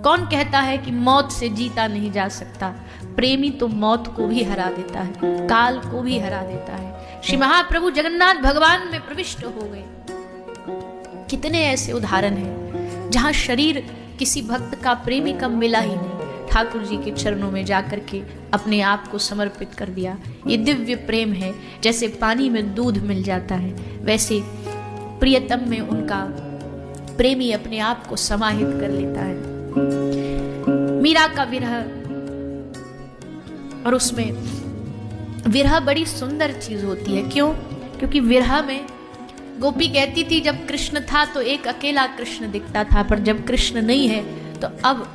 कौन कहता है कि मौत से जीता नहीं जा सकता? प्रेमी तो मौत को भी हरा देता है, काल को भी हरा देता है। श्री महाप्रभु जगन्नाथ भगवान में प्रविष्ट हो गए। कितने ऐसे उदाहरण हैं जहां शरीर किसी भक्त का, प्रेमी का मिला ही नहीं, ठाकुर जी के चरणों में जाकर के अपने आप को समर्पित कर दिया। ये दिव्य प्रेम है। जैसे पानी में दूध मिल जाता है, वैसे प्रियतम में उनका प्रेमी अपने आप को समाहित कर लेता है। मीरा का विरह, और उसमें विरह बड़ी सुंदर चीज होती है। क्यों? क्योंकि विरह में गोपी कहती थी जब कृष्ण था तो एक अकेला कृष्ण दिखता था, पर जब कृष्ण नहीं है तो अब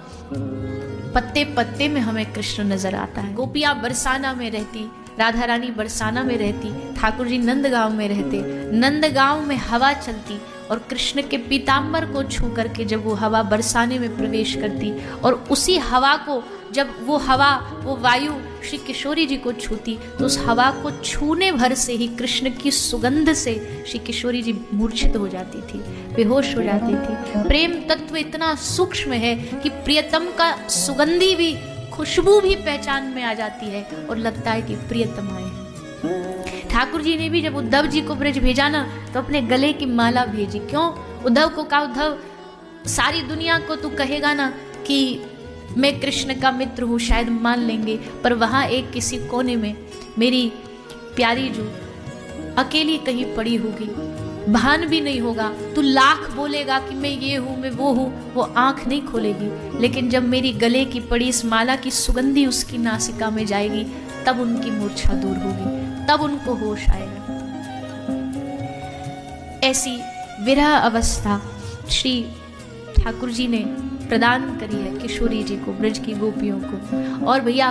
पत्ते पत्ते में हमें कृष्ण नजर आता है। गोपियां बरसाना में रहती, राधा रानी बरसाना में रहती, ठाकुर जी नंदगांव में रहते। नंदगांव में हवा चलती और कृष्ण के पीताम्बर को छू करके जब वो हवा बरसाने में प्रवेश करती, और उसी हवा को जब वो हवा, वो वायु श्री किशोरी जी को छूती, तो उस हवा को छूने भर से ही कृष्ण की सुगंध से श्री किशोरी जी मूर्छित हो जाती थी, बेहोश हो जाती थी। प्रेम तत्व इतना सूक्ष्म है कि प्रियतम का सुगंधी भी, खुशबू भी पहचान में आ जाती है और लगता है कि प्रियतम आए हैं। ठाकुर जी ने भी जब उद्धव जी को ब्रज भेजा ना, तो अपने गले की माला भेजी। क्यों? उद्धव को कहा, उद्धव सारी दुनिया को तू कहेगा ना कि मैं कृष्ण का मित्र हूँ, शायद मान लेंगे, पर वहां एक किसी कोने में मेरी प्यारी जो अकेली कहीं पड़ी होगी, भान भी नहीं होगा। तू लाख बोलेगा कि मैं ये हूं, मैं वो हूं, वो आंख नहीं खोलेगी। लेकिन जब मेरी गले की पड़ी इस माला की सुगंधी उसकी नासिका में जाएगी, तब उनकी मूर्छा दूर होगी, तब उनको होश आएगा। ऐसी विरह अवस्था श्री ठाकुर जी ने प्रदान करी है किशोरी जी को, ब्रज की गोपियों को। और भैया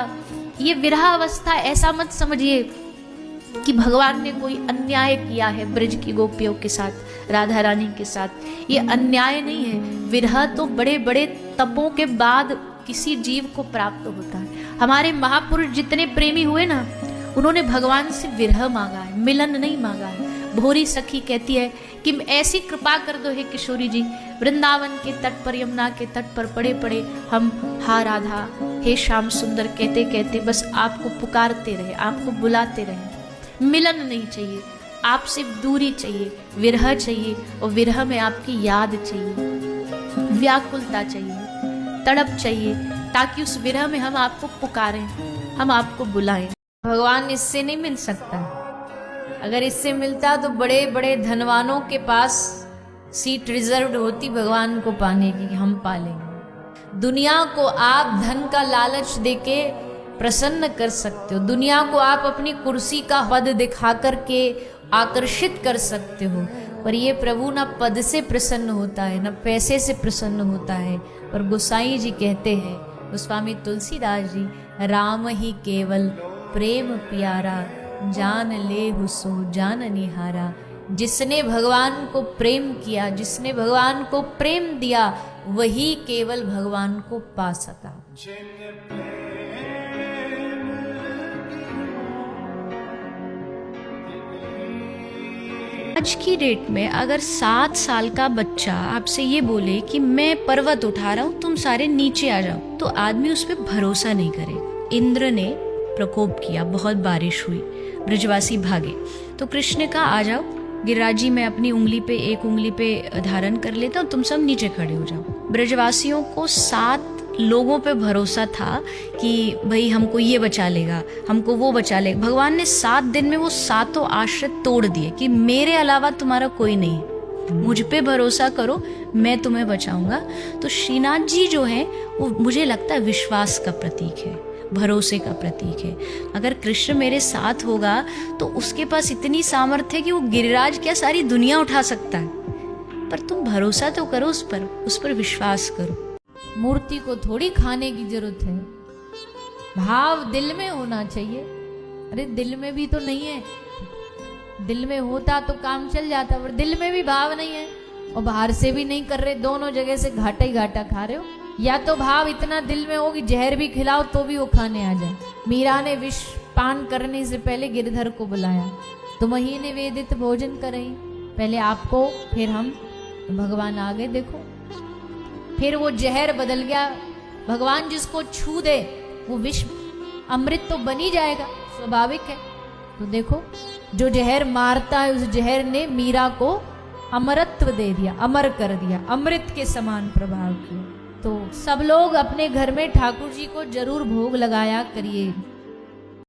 ये विरह अवस्था ऐसा मत समझिए कि भगवान ने कोई अन्याय किया है ब्रज की गोपियों के साथ, राधा रानी के साथ। ये अन्याय नहीं है। विरह तो बड़े बड़े तपों के बाद किसी जीव को प्राप्त होता है। हमारे महापुरुष जितने प्रेमी हुए ना, उन्होंने भगवान से विरह मांगा है, मिलन नहीं मांगा है। भोरी सखी कहती है कि ऐसी कृपा कर दो हे किशोरी जी, वृंदावन के तट पर, यमुना के तट पर पड़े पड़े हम हा राधा, हे श्याम सुंदर कहते कहते बस आपको पुकारते रहे, आपको बुलाते रहे। मिलन नहीं चाहिए, आपसे दूरी चाहिए, विरह चाहिए, और विरह में आपकी याद चाहिए, व्याकुलता चाहिए, तड़प चाहिए, ताकि उस विरह में हम आपको पुकारें, हम आपको बुलाएं। भगवान इससे नहीं मिल सकता। अगर इससे मिलता तो बड़े बड़े धनवानों के पास सीट रिजर्व्ड होती भगवान को पाने की, हम पालेंगे। दुनिया को आप धन का लालच देके प्रसन्न कर सकते हो, दुनिया को आप अपनी कुर्सी का पद दिखा करके आकर्षित कर सकते हो, पर ये प्रभु ना पद से प्रसन्न होता है, ना पैसे से प्रसन्न होता है। पर गोसाई जी कहते हैं, गोस्वामी तुलसीदास जी, राम ही केवल प्रेम प्यारा, जान ले हुसो जान निहारा। जिसने भगवान को प्रेम किया, जिसने भगवान को प्रेम दिया, वही केवल भगवान को पा सका। आज की डेट में अगर 7 साल का बच्चा आपसे ये बोले कि मैं पर्वत उठा रहा हूँ, तुम सारे नीचे आ जाओ, तो आदमी उस पर भरोसा नहीं करे। इंद्र ने प्रकोप किया, बहुत बारिश हुई, ब्रजवासी भागे, तो कृष्ण ने कहा आ जाओ गिरिराज जी, मैं अपनी उंगली पे, एक उंगली पे धारण कर लेता हूँ, तुम सब नीचे खड़े हो जाओ। ब्रजवासियों को 7 लोगों पे भरोसा था कि भाई हमको ये बचा लेगा, हमको वो बचा लेगा। भगवान ने 7 दिन में वो 7 आश्रित तोड़ दिए कि मेरे अलावा तुम्हारा कोई नहीं, मुझ पे भरोसा करो, मैं तुम्हें बचाऊंगा। तो श्रीनाथ जी जो है वो मुझे लगता है विश्वास का प्रतीक है, भरोसे का प्रतीक है। अगर कृष्ण मेरे साथ होगा तो उसके पास इतनी सामर्थ्य है कि वो गिरिराज क्या सारी दुनिया उठा सकता है। पर तुम भरोसा तो करो उस पर विश्वास करो। मूर्ति को थोड़ी खाने की जरूरत है, भाव दिल में होना चाहिए। अरे दिल में भी तो नहीं है, दिल में होता तो काम चल जाता, पर दिल में भी भाव नहीं है और बाहर से भी नहीं कर रहे, दोनों जगह से घाटा ही घाटा खा रहे हो। या तो भाव इतना दिल में हो कि जहर भी खिलाओ तो भी वो खाने आ जाए। मीरा ने विष पान करने से पहले गिरधर को बुलाया, तुम ही निवेदित भोजन करें, पहले आपको फिर हम। तो भगवान आ गए, देखो फिर वो जहर बदल गया। भगवान जिसको छू दे वो विष अमृत तो बन ही जाएगा, स्वाभाविक है। तो देखो जो जहर मारता है उस जहर ने मीरा को अमरत्व दे दिया, अमर कर दिया, अमृत के समान प्रभाव किया। तो सब लोग अपने घर में ठाकुर जी को जरूर भोग लगाया करिए।